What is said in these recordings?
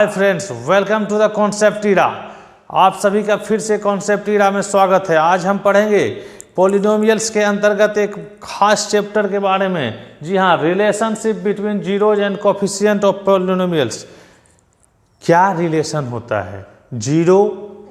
Hi friends, welcome to the concept era. आप सभी का फिर से कॉन्सेप्ट ईरा में स्वागत है। आज हम पढ़ेंगे पॉलिनोमियल्स के अंतर्गत एक खास चैप्टर के बारे में। जी हाँ, relationship between zeros and coefficient of polynomials. क्या रिलेशन होता है जीरो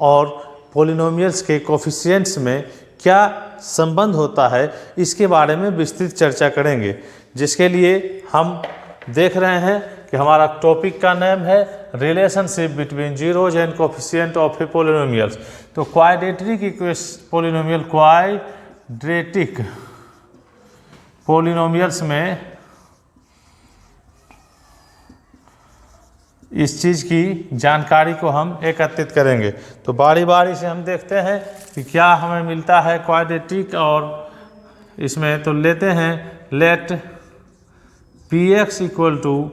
और पॉलिनोमियल्स के कोफिशिएंट्स में, क्या संबंध होता है, इसके बारे में विस्तृत चर्चा करेंगे। जिसके लिए हम देख रहे हैं कि हमारा टॉपिक का नाम है relationship between zeros and coefficient of A polynomials. तो क्वाड्रेटिक पॉलिनोमियल, क्वाड्रेटिक पॉलिनोमियल्स में इस चीज़ की जानकारी को हम एकत्रित करेंगे। तो बारी बारी से हम देखते हैं कि क्या हमें मिलता है क्वाड्रेटिक, और इसमें तो लेते हैं let P x equal to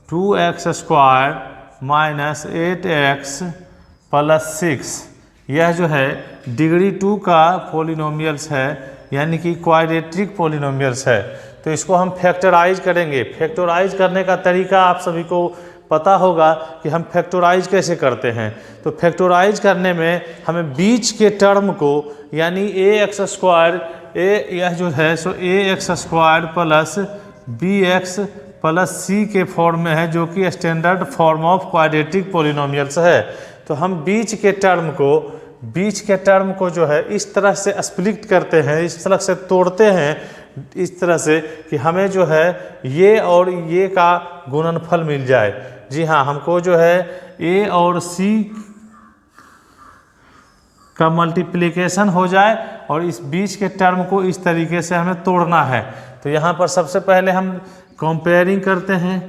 2x square minus 8x plus 6। यह जो है डिग्री 2 का पॉलिनोमियल्स है, यानी कि क्वाड्रेटिक पॉलिनोमियल्स है। तो इसको हम फैक्टराइज करेंगे। फैक्टराइज करने का तरीका आप सभी को पता होगा कि हम फैक्टराइज कैसे करते हैं। तो फैक्टराइज करने में हमें बीच के टर्म को, यानी ax स्क्वायर, यह जो है सो ax square plus bx plus c के फॉर्म में है, जो कि standard form of quadratic polynomials है। तो हम बीच के टर्म को जो है इस तरह से स्प्लिट करते हैं, इस तरह से तोड़ते हैं, इस तरह से कि हमें जो है ये और ये का गुणनफल मिल जाए। जी हाँ, हमको जो है a और c का मल्टीप्लिकेशन हो जाए और इस बीच के टर्म को इस तरीके से हमें तोड़ना है। तो यहाँ पर सबसे पहले हम कंपेयरिंग करते हैं।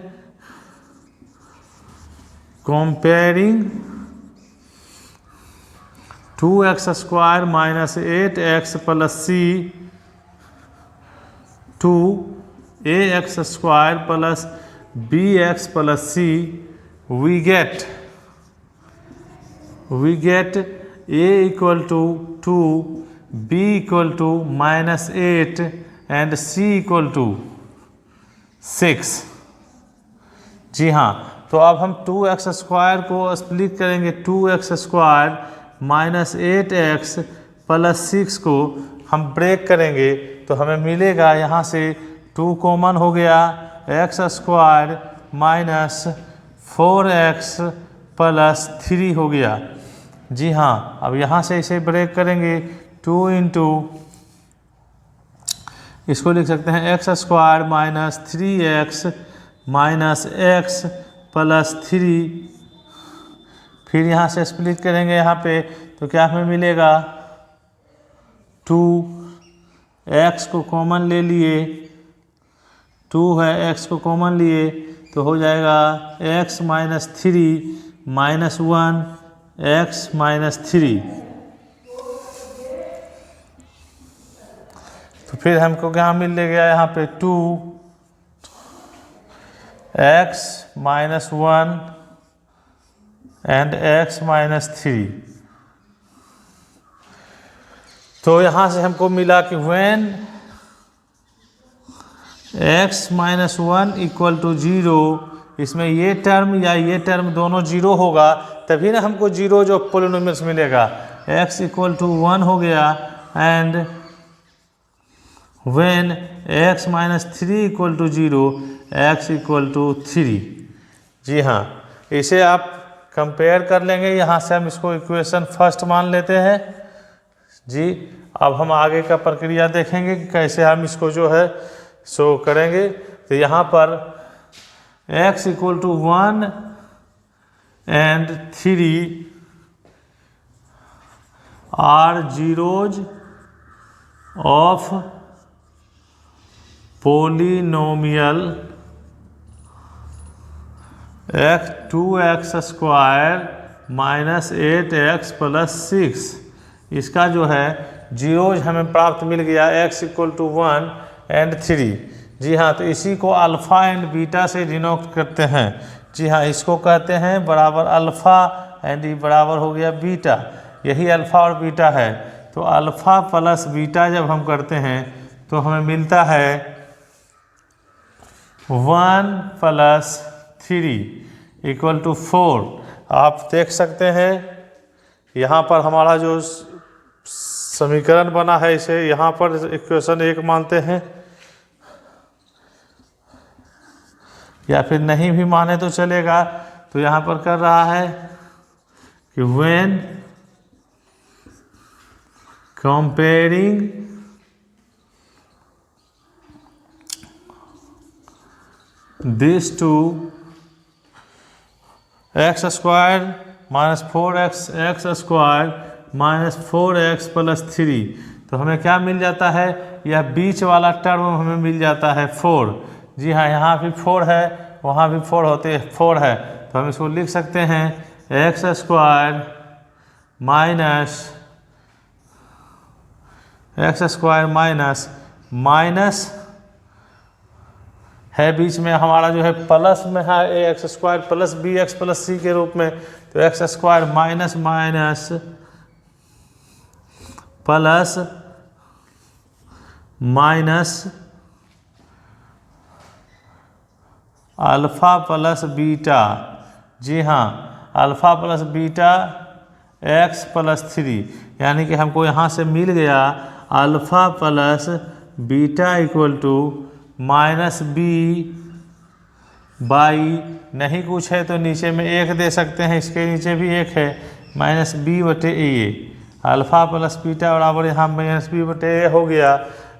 Comparing 2x square minus 8x plus c to ax square plus bx plus c, we get a equal to 2, b equal to minus 8 and c equal to 6। जी हाँ, तो अब हम 2x स्क्वायर को स्प्लिट करेंगे। 2x square minus 8x plus 6 को हम break करेंगे तो हमें मिलेगा, यहाँ से 2 कॉमन हो गया, x square minus 4x plus 3 हो गया। जी हाँ, अब यहाँ से इसे ब्रेक करेंगे। 2 इंटू, इसको लिख सकते हैं x square minus 3x minus x plus 3। फिर यहाँ से स्प्लिट करेंगे यहाँ पे, तो क्या हमें मिलेगा, 2x को कॉमन ले लिए, 2 है, x को कॉमन लिए तो हो जाएगा x minus 3 minus 1 x minus 3। तो फिर हमको क्या मिल गया यहाँ पे, 2x minus 1 and x minus 3। तो यहाँ से हमको मिला कि when x minus 1 equal to 0, इसमें ये टर्म या ये टर्म दोनों 0 होगा, तभी ना हमको जीरो जो पॉलिनोमियल्स मिलेगा। x इक्वल टू 1 हो गया and when x minus 3 equal to 0, x equal to 3। जी हाँ, इसे आप कंपेयर कर लेंगे। यहाँ से हम इसको इक्वेशन फर्स्ट मान लेते हैं। जी, अब हम आगे का प्रक्रिया देखेंगे कि कैसे हम इसको जो है शो करेंगे। तो यहाँ पर x equal to 1 and 3 are zeros of polynomial 2x square minus 8x plus 6। इसका जो है जीरोज हमें प्राप्त मिल गया, x इक्वल टू 1 एंड 3। जी हाँ, तो इसी को अल्फ़ा एंड बीटा से डिनोट करते हैं। जी हाँ, इसको कहते हैं बराबर अल्फ़ा एंड ये बराबर हो गया बीटा। यही अल्फ़ा और बीटा है। तो अल्फ़ा प्लस बीटा जब हम करते हैं तो हमें मिलता है 1 प्लस 3। Equal to 4। आप देख सकते हैं यहाँ पर हमारा जो समीकरण बना है, इसे यहाँ पर इक्वेशन 1 मानते हैं, या फिर नहीं भी माने तो चलेगा। तो यहाँ पर कर रहा है कि when comparing this to x square minus 4x x square minus 4x plus 3, तो हमें क्या मिल जाता है, यह बीच वाला टर्म हमें मिल जाता है 4। जी हाँ, यहाँ भी 4 है, वहाँ भी 4 है, तो हम इसको लिख सकते हैं एक्स स्क्वायर माइनस है बीच में हमारा जो है प्लस में है a x square plus b x plus c के रूप में, तो x square minus plus minus alpha plus beta. जी हाँ, alpha plus beta x plus 3, यानी कि हमको यहाँ से मिल गया alpha plus beta equal to minus b by, नहीं कुछ है तो नीचे में 1 दे सकते हैं, इसके नीचे भी 1 है, माइनस बी बटे ए। अल्फ़ा प्लस बीटा बराबर यहाँ माइनस बी बटे ए हो गया।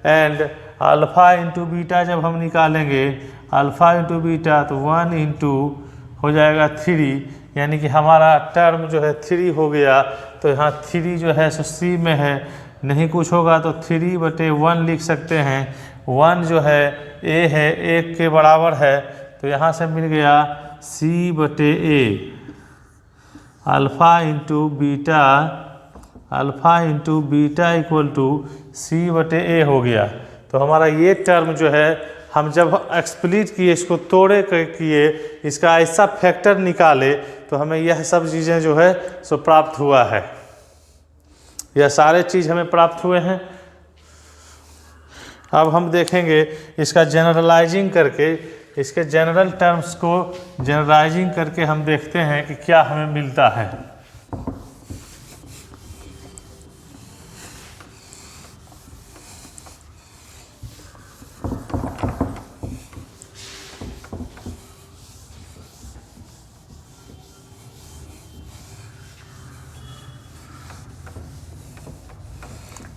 एंड अल्फ़ा इंटू बीटा जब हम निकालेंगे, अल्फ़ा इंटू बीटा तो 1 इंटू हो जाएगा 3, यानी कि हमारा टर्म जो है 3 हो गया। तो यहाँ 3 जो है सो सी में है, नहीं कुछ होगा तो 3 बटे 1 लिख सकते हैं। 1 जो है ए है, 1 के बराबर है, तो यहाँ से मिल गया सी बटे A. Alpha into beta equal to C बटे ए हो गया। तो हमारा ये टर्म जो है हम जब एक्सप्लीट किए, इसको तोड़े किए, इसका ऐसा फैक्टर निकाले, तो हमें यह सब चीज़ें जो है सो प्राप्त हुआ है। यह सारे चीज़ हमें प्राप्त हुए हैं। अब हम देखेंगे इसका जनरलाइजिंग करके, इसके जनरल टर्म्स को जनरलाइजिंग करके हम देखते हैं कि क्या हमें मिलता है।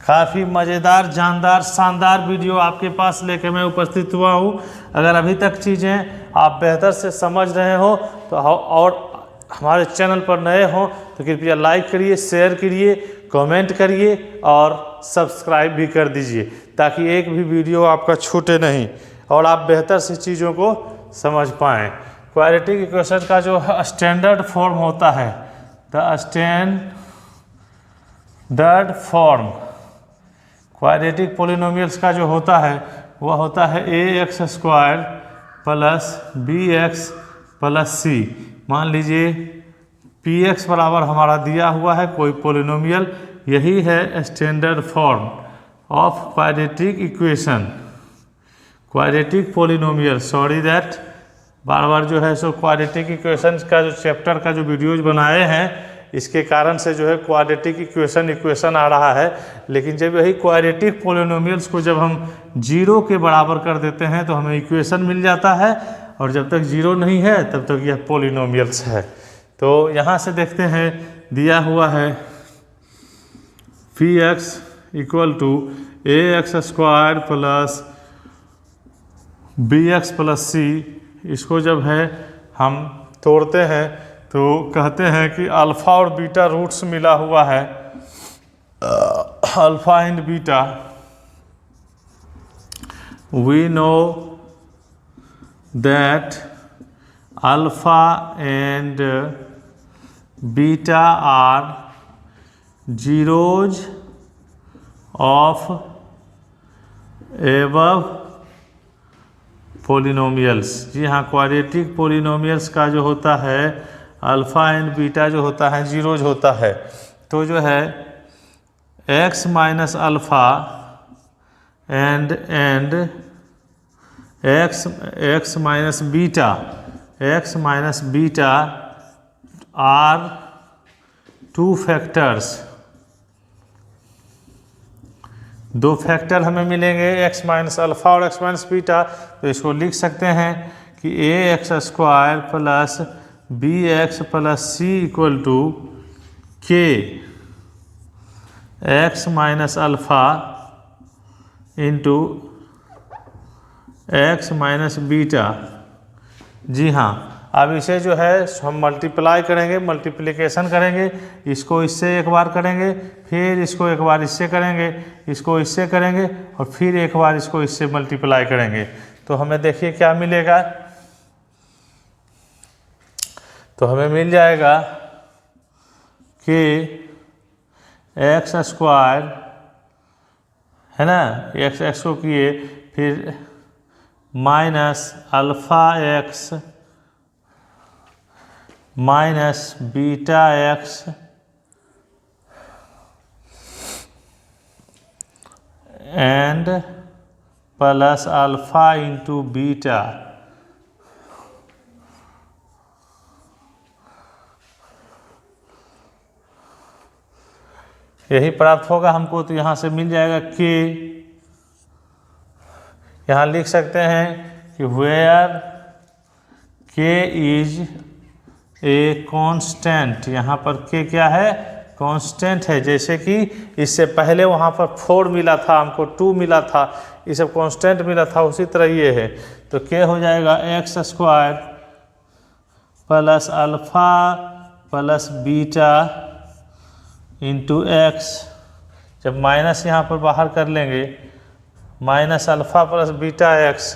काफ़ी मज़ेदार, जानदार, शानदार वीडियो आपके पास लेके मैं उपस्थित हुआ हूँ। अगर अभी तक चीज़ें आप बेहतर से समझ रहे हो तो और हमारे चैनल पर नए हो तो कृपया लाइक करिए, शेयर करिए, कमेंट करिए और सब्सक्राइब भी कर दीजिए, ताकि एक भी वीडियो आपका छूटे नहीं और आप बेहतर से चीज़ों को समझ पाएँ। क्वाड्रेटिक इक्वेशन का जो स्टैंडर्ड फॉर्म होता है, the standard form quadratic polynomials का जो होता है वह होता है a x square plus b x plus c. मान लीजिए पी एक्स बराबर हमारा दिया हुआ है कोई पोलिनोमियल, यही है standard form of quadratic equation, quadratic polynomial. Sorry that बार बार जो है सो क्वाड्रेटिक इक्वेशन का जो चैप्टर का जो वीडियोज बनाए हैं, इसके कारण से जो है क्वाड्रेटिक इक्वेशन आ रहा है। लेकिन जब यही क्वाड्रेटिक पोलिनोमियल्स को जब हम 0 के बराबर कर देते हैं तो हमें इक्वेशन मिल जाता है, और जब तक 0 नहीं है तब तक यह पोलिनोमियल्स है। तो यहाँ से देखते हैं दिया हुआ है p x equal to a x square plus b x plus c. इसको जब है हम तोड़ते हैं तो कहते हैं कि अल्फ़ा और बीटा रूट्स मिला हुआ है, alpha and beta. We know that alpha and beta are zeros of above polynomials. जी हाँ, क्वाड्रेटिक पोलिनोमियल्स का जो होता है अल्फ़ा एंड बीटा जो होता है जीरोज होता है। तो जो है x minus alpha and x minus beta x minus beta are 2 factors, 2 factor हमें मिलेंगे एक्स माइनस अल्फ़ा और एक्स माइनस बीटा। तो इसको लिख सकते हैं कि a x square plus b x plus c equal to k x minus alpha into x minus beta. जी हाँ, अब इसे जो है हम मल्टीप्लाई करेंगे, मल्टीप्लिकेशन करेंगे, इसको इससे एक बार करेंगे, फिर इसको एक बार इससे करेंगे, इसको इससे करेंगे और फिर एक बार इसको इससे मल्टीप्लाई करेंगे। तो हमें देखिए क्या मिलेगा। तो हमें मिल जाएगा कि एक्स स्क्वायर है ना, एक्स एक्स को किए, फिर minus alpha x minus beta x and plus alpha into beta. यही प्राप्त होगा हमको। तो यहाँ से मिल जाएगा कि यहाँ लिख सकते हैं कि वेयर के इज ए कांस्टेंट। यहाँ पर के क्या है, कांस्टेंट है। जैसे कि इससे पहले वहाँ पर 4 मिला था, हमको 2 मिला था, ये सब कांस्टेंट मिला था, उसी तरह ये है। तो के हो जाएगा x square plus alpha plus beta into x. जब माइनस यहाँ पर बाहर कर लेंगे, minus alpha plus beta x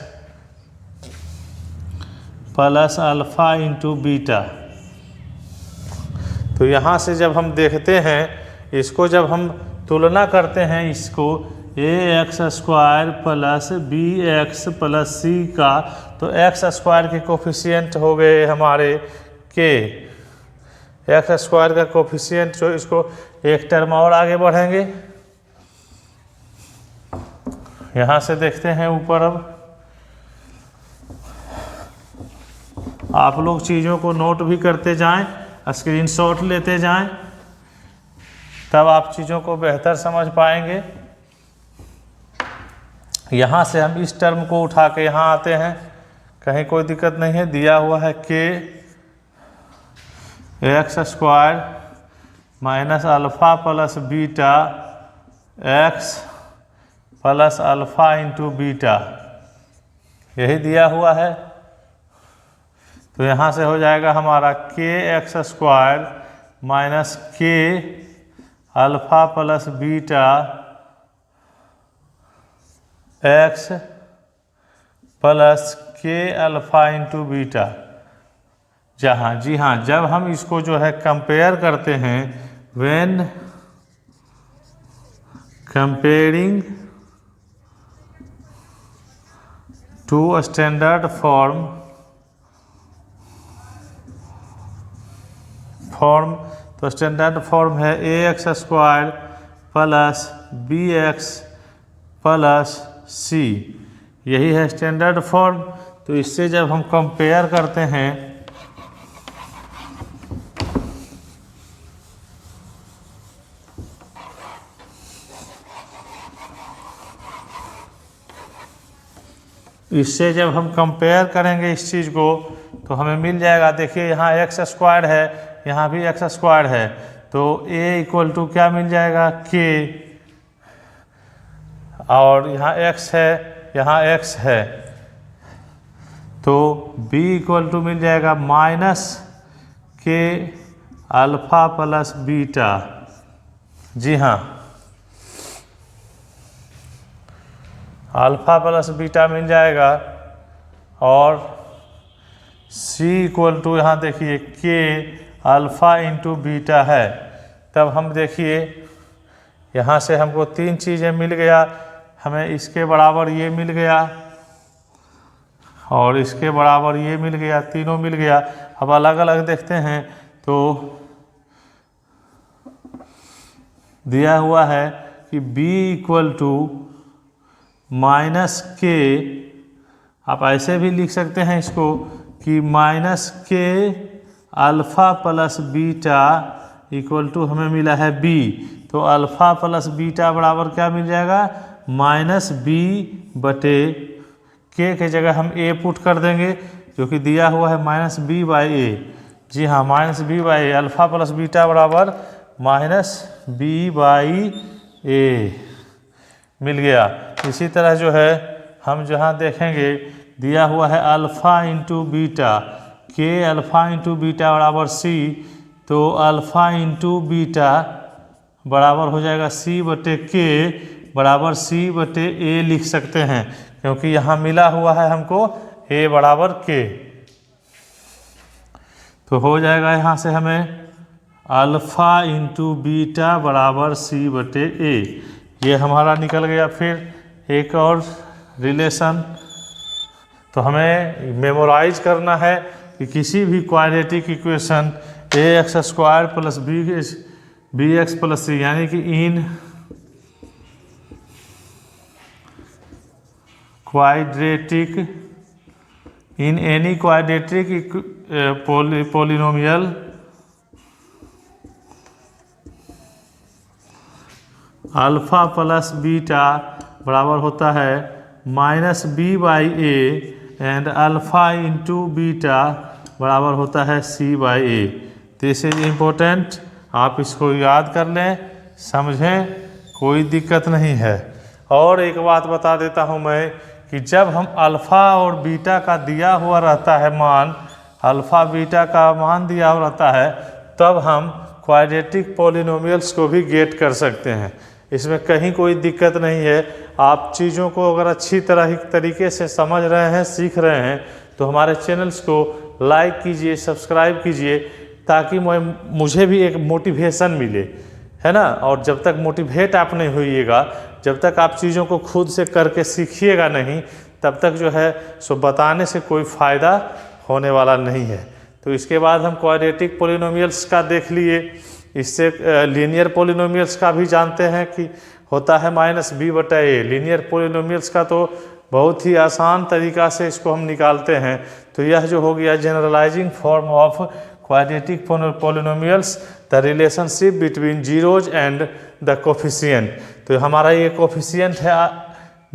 plus alpha into beta. तो यहाँ से जब हम देखते हैं, इसको जब हम तुलना करते हैं, इसको a x square plus b x plus c का, तो एक्स स्क्वायर के कोफिशिएंट हो गए हमारे के। एक्स स्क्वायर का कोफिशिएंट जो, इसको एक टर्म और आगे बढ़ेंगे। यहाँ से देखते हैं ऊपर। अब आप लोग चीज़ों को नोट भी करते जाएं, स्क्रीनशॉट लेते जाएं, तब आप चीज़ों को बेहतर समझ पाएंगे। यहाँ से हम इस टर्म को उठा के यहाँ आते हैं, कहीं कोई दिक्कत नहीं है। दिया हुआ है के x square minus alpha plus beta x plus alpha into beta, यही दिया हुआ है। तो यहाँ से हो जाएगा हमारा के एक्स स्क्वायर माइनस के alpha plus beta x plus के अल्फ़ा इंटू बीटा। जहाँ जी हाँ, जब हम इसको जो है कंपेयर करते हैं, when comparing to standard form, तो स्टैंडर्ड फॉर्म है a x square plus b x plus c, यही है स्टैंडर्ड फॉर्म। तो इससे जब हम कंपेयर करते हैं, इससे जब हम कंपेयर करेंगे इस चीज़ को, तो हमें मिल जाएगा। देखिए यहाँ एक्स स्क्वायर है, यहाँ भी एक्स स्क्वायर है, तो a इक्वल टू क्या मिल जाएगा, k, और यहाँ x है, यहाँ x है, तो b इक्वल टू मिल जाएगा minus k alpha plus beta. जी हाँ, अल्फ़ा प्लस बीटा मिल जाएगा। और c इक्वल टू यहाँ देखिए k अल्फ़ा इंटू बीटा है। तब हम देखिए यहाँ से हमको 3 चीज़ें मिल गया। हमें इसके बराबर ये मिल गया और इसके बराबर ये मिल गया, तीनों मिल गया। अब अलग अलग देखते हैं, तो दिया हुआ है कि b इक्वल टू माइनस के, आप ऐसे भी लिख सकते हैं इसको कि माइनस के alpha plus beta equal to हमें मिला है बी। तो अल्फ़ा प्लस बीटा बराबर क्या मिल जाएगा, माइनस बी बटे के जगह हम ए पुट कर देंगे, जो कि दिया हुआ है माइनस बी बाई ए। जी हाँ, minus b by a, alpha plus beta बराबर माइनस बी बाई ए मिल गया। इसी तरह जो है हम जहाँ देखेंगे दिया हुआ है अल्फ़ा इंटू बीटा, के अल्फ़ा इंटू बीटा बराबर सी, तो अल्फ़ा इंटू बीटा बराबर हो जाएगा सी बटे के बराबर सी बटे ए लिख सकते हैं, क्योंकि यहाँ मिला हुआ है हमको ए बराबर के। तो हो जाएगा यहाँ से हमें अल्फ़ा इंटू बीटा बराबर सी बटे ए, ये हमारा निकल गया। फिर एक और रिलेशन, तो हमें मेमोराइज करना है कि किसी भी quadratic equation a x square plus b x plus c, यानी कि in quadratic in any quadratic polynomial alpha plus beta बराबर होता है minus b by a and alpha into beta बराबर होता है c by a. This is important, आप इसको याद कर लें, समझें, कोई दिक्कत नहीं है। और एक बात बता देता हूँ मैं कि जब हम अल्फ़ा और बीटा का दिया हुआ रहता है मान, अल्फ़ा बीटा का मान दिया हुआ रहता है, तब हम क्वाड्रेटिक पोलिनोमियल्स को भी गेट कर सकते हैं। इसमें कहीं कोई दिक्कत नहीं है। आप चीज़ों को अगर अच्छी तरीके से समझ रहे हैं, सीख रहे हैं, तो हमारे चैनल्स को लाइक कीजिए, सब्सक्राइब कीजिए, ताकि मुझे भी एक मोटिवेशन मिले, है ना। और जब तक मोटिवेट आप नहीं होइएगा, जब तक आप चीज़ों को खुद से करके सीखिएगा नहीं, तब तक जो है सो बताने से कोई फ़ायदा होने वाला नहीं है। तो इसके बाद हम क्वाड्रेटिक पोलिनोमियल्स का देख लिए, इससे लीनियर पोलिनोमियल्स का भी जानते हैं कि होता है माइनस बी बटा ए। लीनियर पोलिनोमियल्स का तो बहुत ही आसान तरीका से इसको हम निकालते हैं। तो यह जो हो गया generalizing form of quadratic polynomials, the relationship between zeros and the coefficient. तो हमारा ये कोफिशिएंट है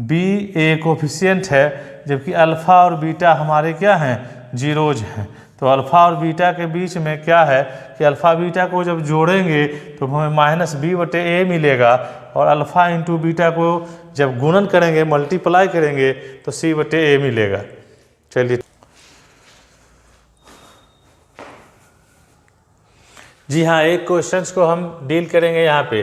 बी, ए कोफिशिएंट है, जबकि अल्फ़ा और बीटा हमारे क्या हैं, जीरोज हैं। तो अल्फ़ा और बीटा के बीच में क्या है कि अल्फ़ा बीटा को जब जोड़ेंगे तो हमें माइनस बी बटे ए मिलेगा, और अल्फ़ा इंटू बीटा को जब गुणन करेंगे, मल्टीप्लाई करेंगे, तो सी बटे ए मिलेगा। चलिए, जी हाँ, एक क्वेश्चंस को हम डील करेंगे यहाँ पे।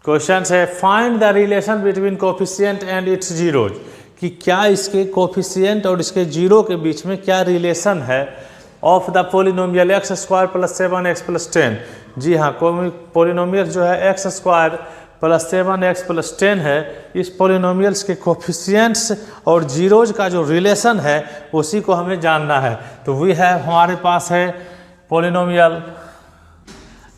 क्वेश्चन है find the relation between coefficient and it's zeros, कि क्या इसके कोफिशिएंट और इसके जीरो के बीच में क्या रिलेशन है of the polynomial x square plus 7x plus 10। जी हाँ, पोलिनोमियल जो है x square plus 7x plus 10 है, इस पोलिनोमियल्स के कोफिशिएंट्स और जीरोज का जो रिलेशन है उसी को हमें जानना है। तो वी है हमारे पास है polynomial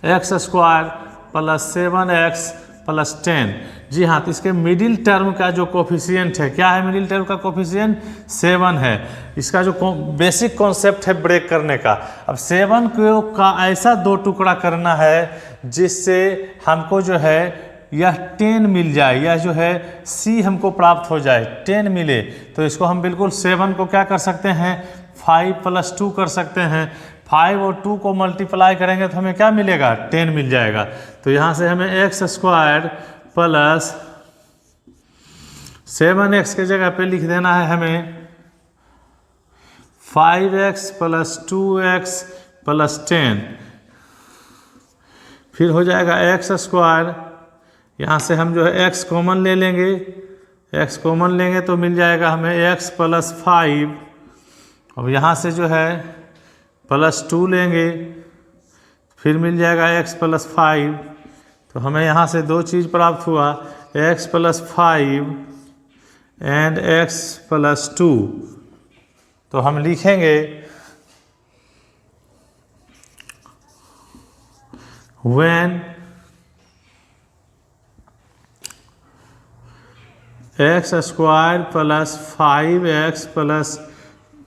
x square plus 7x plus 10। जी हाँ, तो इसके मिडिल टर्म का जो कोफिशिएंट है, क्या है मिडिल टर्म का कोफिशिएंट, 7 है। इसका जो बेसिक कॉन्सेप्ट है ब्रेक करने का, अब 7 को का ऐसा दो टुकड़ा करना है जिससे हमको जो है यह 10 मिल जाए, यह जो है C हमको प्राप्त हो जाए, 10 मिले। तो इसको हम बिल्कुल 7 को क्या कर सकते हैं, 5 + 2 कर सकते हैं। 5 और 2 को मल्टीप्लाई करेंगे तो हमें क्या मिलेगा, 10 मिल जाएगा। तो यहाँ से हमें एक्स स्क्वायर प्लस 7x के जगह पे लिख देना है हमें 5x प्लस 2x प्लस 10। फिर हो जाएगा एक्स स्क्वायर, यहाँ से हम जो है x कॉमन ले लेंगे, x कॉमन लेंगे तो मिल जाएगा हमें x प्लस 5। अब यहाँ से जो है प्लस 2 लेंगे, फिर मिल जाएगा x प्लस 5। तो हमें यहाँ से दो चीज़ प्राप्त हुआ, x plus 5 and x plus 2। तो हम लिखेंगे when x square plus 5x plus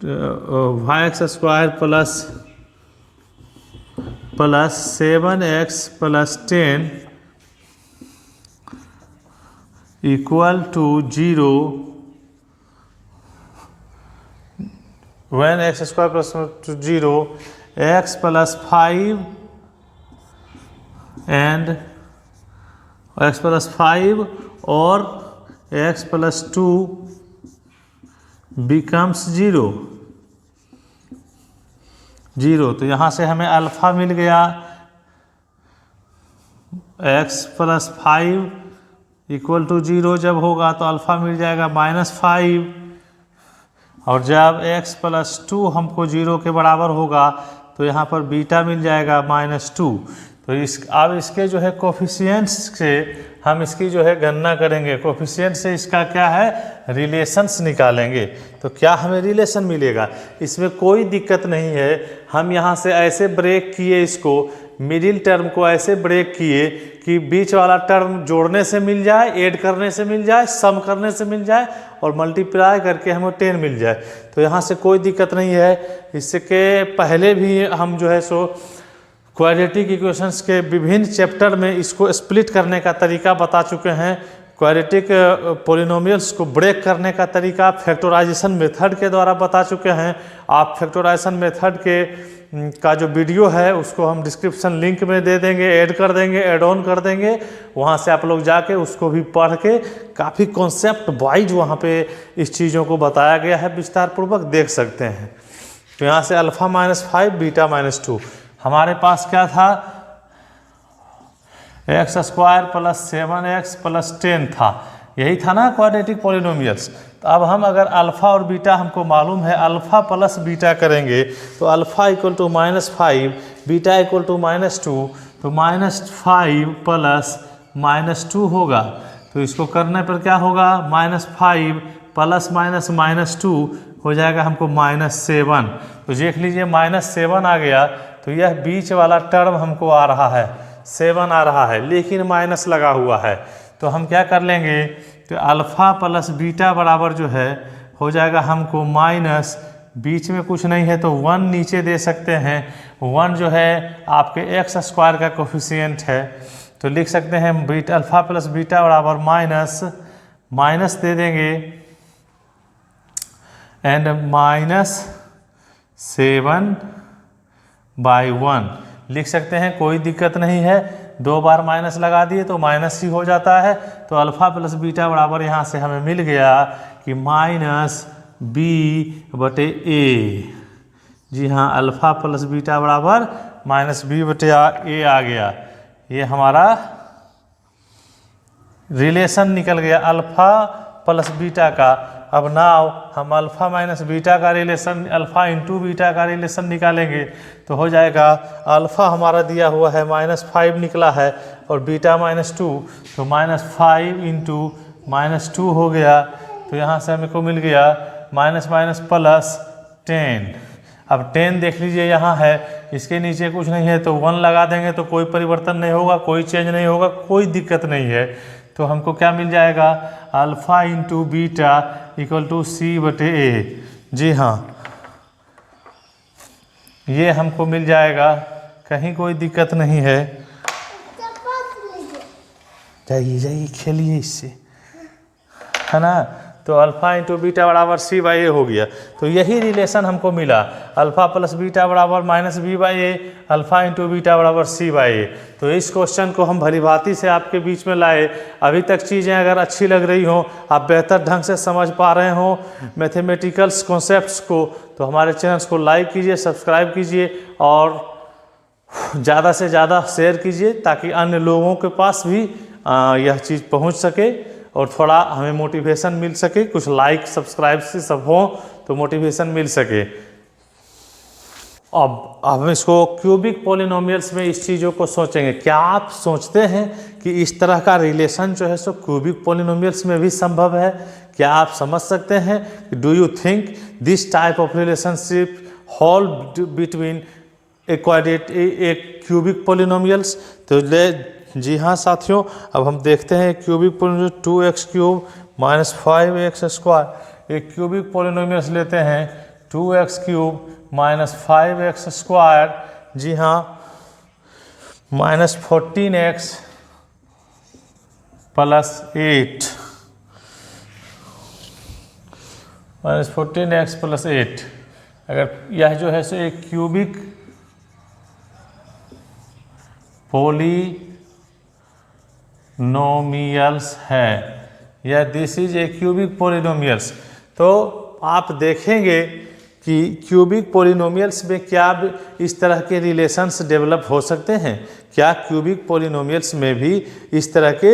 y x square plus 7x plus 10 equal to 0 when x square plus 0 x plus 5 and x plus 5 और x प्लस 2 बिकम्स 0। तो यहाँ से हमें alpha मिल गया x plus 5 equal to 0 जब होगा तो alpha मिल जाएगा -5, और जब x प्लस 2 हमको 0 के बराबर होगा तो यहाँ पर बीटा मिल जाएगा -2। तो अब इसके जो है कोफिशिएंट्स से हम इसकी जो है गणना करेंगे, कोफिशिएंट से इसका क्या है रिलेशंस निकालेंगे। तो क्या हमें रिलेशन मिलेगा, इसमें कोई दिक्कत नहीं है। हम यहाँ से ऐसे ब्रेक किए, इसको मिडिल टर्म को ऐसे ब्रेक किए कि बीच वाला टर्म जोड़ने से मिल जाए, ऐड करने से मिल जाए, सम करने से मिल जाए और मल्टीप्लाई करके हमें 10 मिल जाए। तो यहाँ से कोई दिक्कत नहीं है। इसके पहले भी हम जो है सो क्वाड्रेटिक इक्वेशंस के विभिन्न चैप्टर में इसको स्प्लिट करने का तरीका बता चुके हैं। क्वाड्रेटिक पॉलिनोमियल्स को ब्रेक करने का तरीका फैक्टराइजेशन मेथड के द्वारा बता चुके हैं। आप फैक्टराइजेशन मेथड का जो वीडियो है उसको हम डिस्क्रिप्शन लिंक में दे देंगे, ऐड कर देंगे, ऐड ऑन कर देंगे। वहाँ से आप लोग जाके उसको भी पढ़ के काफ़ी कॉन्सेप्ट वाइज वहाँ पे इस चीज़ों को बताया गया है, विस्तार पूर्वक देख सकते हैं। तो यहाँ से अल्फ़ा -5 बीटा -2 हमारे पास क्या था, x square plus 7x plus 10 था, यही था ना क्वाड्रेटिक पॉलिनोमियल्स। तो अब हम अगर अल्फ़ा और बीटा हमको मालूम है, अल्फ़ा प्लस बीटा करेंगे तो alpha equal to -5 beta equal to -2, तो -5 प्लस -2 होगा। तो इसको करने पर क्या होगा, -5 प्लस -2 हो जाएगा हमको -7। तो देख लीजिए -7 आ गया। तो यह बीच वाला टर्म हमको आ रहा है 7 आ रहा है, लेकिन माइनस लगा हुआ है। तो हम क्या कर लेंगे, तो अल्फ़ा प्लस बीटा बराबर जो है हो जाएगा हमको माइनस, बीच में कुछ नहीं है तो 1 नीचे दे सकते हैं। 1 जो है आपके एक्स स्क्वायर का कोफिशिएंट है, तो लिख सकते हैं बीटा अल्फ़ा प्लस बीटा बराबर माइनस दे देंगे एंड -7/1 लिख सकते हैं, कोई दिक्कत नहीं है। 2 बार माइनस लगा दिए तो माइनस ही हो जाता है। तो अल्फ़ा प्लस बीटा बराबर यहाँ से हमें मिल गया कि -b/a। जी हाँ, अल्फ़ा प्लस बीटा बराबर -b/a आ गया। ये हमारा रिलेशन निकल गया अल्फ़ा प्लस बीटा का। अब नाउ हम अल्फ़ा माइनस बीटा का रिलेशन, अल्फ़ा इंटू बीटा का रिलेशन निकालेंगे। तो हो जाएगा अल्फ़ा हमारा दिया हुआ है -5 निकला है और बीटा -2, तो -5 इंटू -2 हो गया। तो यहाँ से हमको मिल गया माइनस प्लस 10। अब 10 देख लीजिए यहाँ है, इसके नीचे कुछ नहीं है तो 1 लगा देंगे तो कोई परिवर्तन नहीं होगा, कोई चेंज नहीं होगा, कोई दिक्कत नहीं है। तो हमको क्या मिल जाएगा, alpha into beta equal to c/a। जी हाँ, ये हमको मिल जाएगा, कहीं कोई दिक्कत नहीं है। जाइए खेलिए इससे, है ना। तो अल्फ़ा इंटू बीटा बराबर c/a हो गया। तो यही रिलेशन हमको मिला, अल्फ़ा प्लस बीटा बराबर -b/a, अल्फ़ा इंटू बीटा बराबर c/a। तो इस क्वेश्चन को हम भलीभांति से आपके बीच में लाए। अभी तक चीज़ें अगर अच्छी लग रही हों, आप बेहतर ढंग से समझ पा रहे हों मैथमेटिकल्स कॉन्सेप्ट्स को, तो हमारे चैनल्स को लाइक कीजिए, सब्सक्राइब कीजिए और ज़्यादा से ज़्यादा शेयर कीजिए ताकि अन्य लोगों के पास भी यह चीज़ पहुँच सके और थोड़ा हमें मोटिवेशन मिल सके। कुछ लाइक सब्सक्राइब से सब हो तो मोटिवेशन मिल सके। अब हम इसको क्यूबिक पॉलिनोमियल्स में इस चीज़ों को सोचेंगे। क्या आप सोचते हैं कि इस तरह का रिलेशन जो है सो क्यूबिक पॉलिनोमियल्स में भी संभव है? क्या आप समझ सकते हैं? Do you think this type of relationship hold between A cubic polynomials? तो जी हाँ साथियों, अब हम देखते हैं क्यूबिक पॉलिनोमियल 2x³ - 5x² एक क्यूबिक पॉलिनोमियल्स लेते हैं। 2x³ माइनस 5x², जी हाँ, minus 14x plus 8, minus 14x plus 8। अगर यह जो है सो एक क्यूबिक पोलिनोमियल्स है, या this is a cubic polynomials. तो आप देखेंगे कि क्यूबिक पोलिनोमियल्स में क्या इस तरह के रिलेशंस डेवलप हो सकते हैं, क्या क्यूबिक पोलिनोमियल्स में भी इस तरह के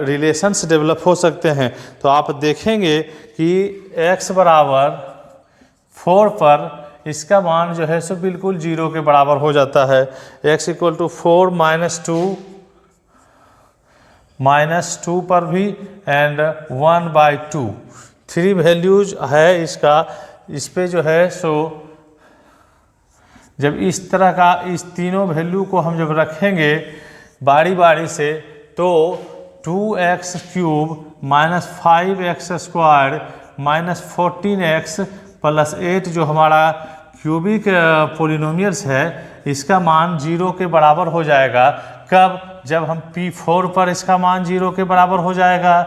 रिलेशंस डेवलप हो सकते हैं। तो आप देखेंगे कि x बराबर 4 पर इसका मान जो है सो बिल्कुल 0 के बराबर हो जाता है। x equal to 4 minus two पर भी एंड 1/2, 3 वैल्यूज है इसका। इस पे जो है सो जब इस तरह का इस तीनों वैल्यू को हम जब रखेंगे बारी बारी से, तो 2x³ minus 5x² minus 14x plus 8 जो हमारा क्यूबिक पोलिनोमियल्स है, इसका मान 0 के बराबर हो जाएगा। कब? जब हम P4 पर इसका मान 0 के बराबर हो जाएगा,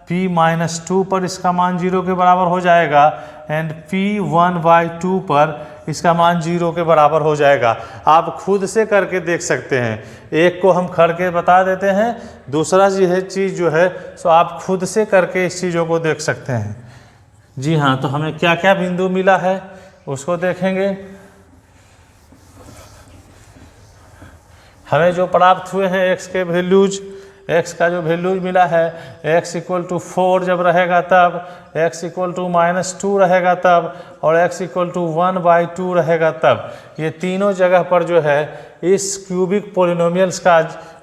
P-2 पर इसका मान 0 के बराबर हो जाएगा, एंड P1/2 पर इसका मान 0 के बराबर हो जाएगा। आप खुद से करके देख सकते हैं, एक को हम करके बता देते हैं, दूसरा चीज़ जो है सो आप खुद से करके इस चीज़ों को देख सकते हैं। जी हाँ, तो हमें क्या क्या बिंदु मिला है उसको देखेंगे। हमें जो प्राप्त हुए हैं x के वैल्यूज, x का जो वैल्यूज मिला है, x इक्वल टू 4 जब रहेगा तब, x इक्वल टू -2 रहेगा तब, और x इक्वल टू 1/2 रहेगा तब। ये तीनों जगह पर जो है इस क्यूबिक पोलिनोमियल्स का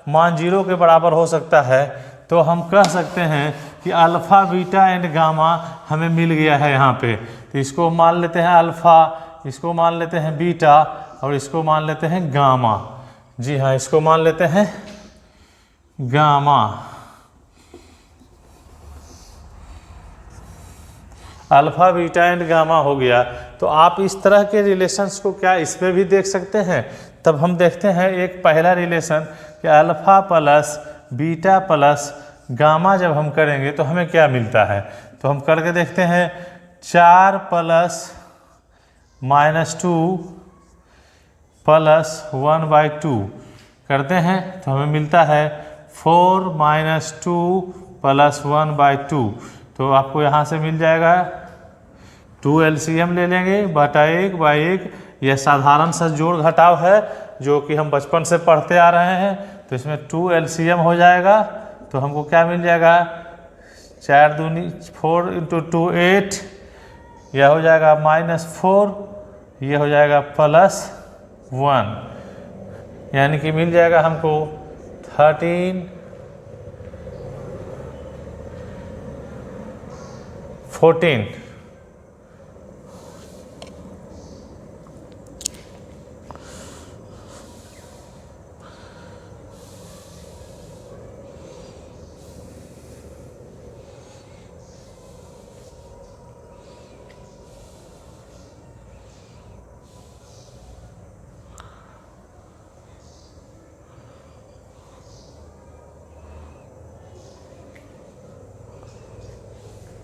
मान 0 के बराबर हो सकता है। तो हम कह सकते हैं कि अल्फ़ा, बीटा एंड गामा हमें मिल गया है यहाँ पे। तो इसको मान लेते हैं अल्फ़ा, इसको मान लेते हैं बीटा, और इसको मान लेते हैं गामा। जी हाँ, इसको मान लेते हैं gamma. Alpha, beta and gamma हो गया। तो आप इस तरह के रिलेशंस को क्या इसमें भी देख सकते हैं? तब हम देखते हैं एक पहला रिलेशन कि alpha plus beta plus gamma जब हम करेंगे तो हमें क्या मिलता है। तो हम करके देखते हैं, 4 प्लस -2 प्लस 1/2 करते हैं तो हमें मिलता है 4 - 2 प्लस 1/2। तो आपको यहाँ से मिल जाएगा 2 LCM ले लेंगे, बटा 1/1। यह साधारण सा जोड़ घटाव है जो कि हम बचपन से पढ़ते आ रहे हैं। तो इसमें 2 LCM हो जाएगा, तो हमको क्या मिल जाएगा, 4 दूनी 4 × 2 8, यह हो जाएगा -4, यह हो जाएगा +1, यानी कि मिल जाएगा हमको 13 14।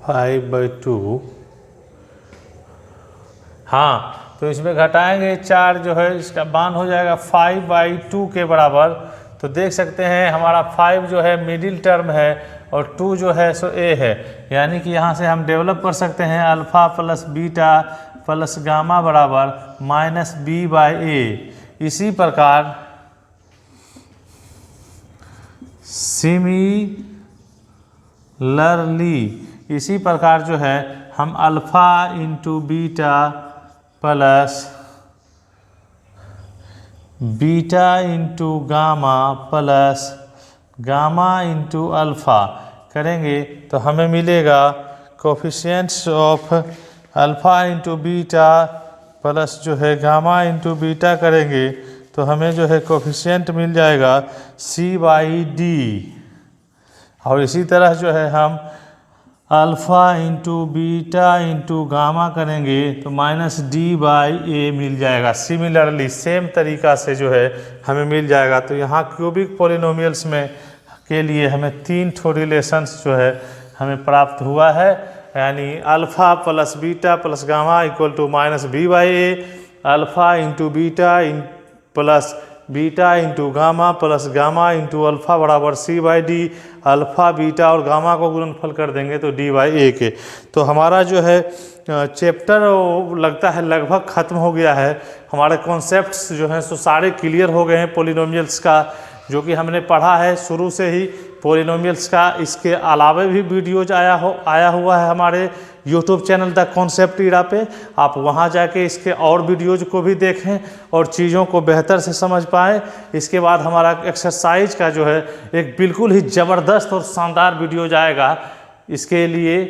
(5/2) हाँ, तो इसमें घटाएंगे 4 जो है इसका मान हो जाएगा 5/2 के बराबर। तो देख सकते हैं हमारा 5 जो है मिडिल टर्म है और 2 जो है सो ए है, यानी कि यहाँ से हम डेवलप कर सकते हैं alpha plus beta plus gamma बराबर -b/a। इसी प्रकार इसी प्रकार जो है हम alpha × beta plus beta × gamma plus gamma × alpha करेंगे तो हमें मिलेगा coefficients of alpha × beta plus जो है गामा × बीटा करेंगे तो हमें जो है कोफिशिएंट मिल जाएगा c/d। और इसी तरह जो है हम alpha into beta into gamma करेंगे तो -d/a मिल जाएगा। सिमिलरली सेम तरीका से जो है हमें मिल जाएगा। तो यहाँ क्यूबिक पॉलिनोमियल्स में के लिए हमें 3 ठो रिलेशंस जो है हमें प्राप्त हुआ है, यानी alpha plus beta plus gamma equal to -b/a, alpha into beta plus beta into gamma plus gamma into alpha बराबर c/d। अल्फ़ा बीटा और गामा को गुणनफल कर देंगे तो d/a के। तो हमारा जो है चैप्टर लगता है लगभग ख़त्म हो गया है। हमारे कॉन्सेप्ट्स जो हैं सो सारे क्लियर हो गए हैं पॉलिनोमियल्स का, जो कि हमने पढ़ा है शुरू से ही पॉलिनोमियल्स का। इसके अलावा भी वीडियोज आया हुआ है हमारे यूट्यूब चैनल द कॉन्सेप्ट इरा पे। आप वहां जाके इसके और वीडियोज को भी देखें और चीज़ों को बेहतर से समझ पाएँ। इसके बाद हमारा एक्सरसाइज का जो है एक बिल्कुल ही ज़बरदस्त और शानदार वीडियोज आएगा इसके लिए,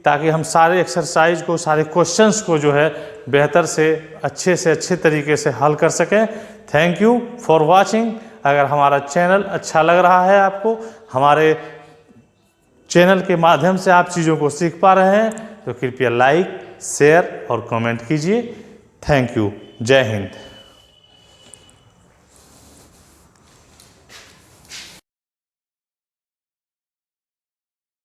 ताकि हम सारे एक्सरसाइज को, सारे क्वेश्चंस को जो है बेहतर से अच्छे तरीके से हल कर सकें। Thank you for watching. अगर हमारा चैनल अच्छा लग रहा है आपको, हमारे चैनल के माध्यम से आप चीज़ों को सीख पा रहे हैं, तो कृपया लाइक, शेयर और कमेंट कीजिए। Thank you. जय हिंद।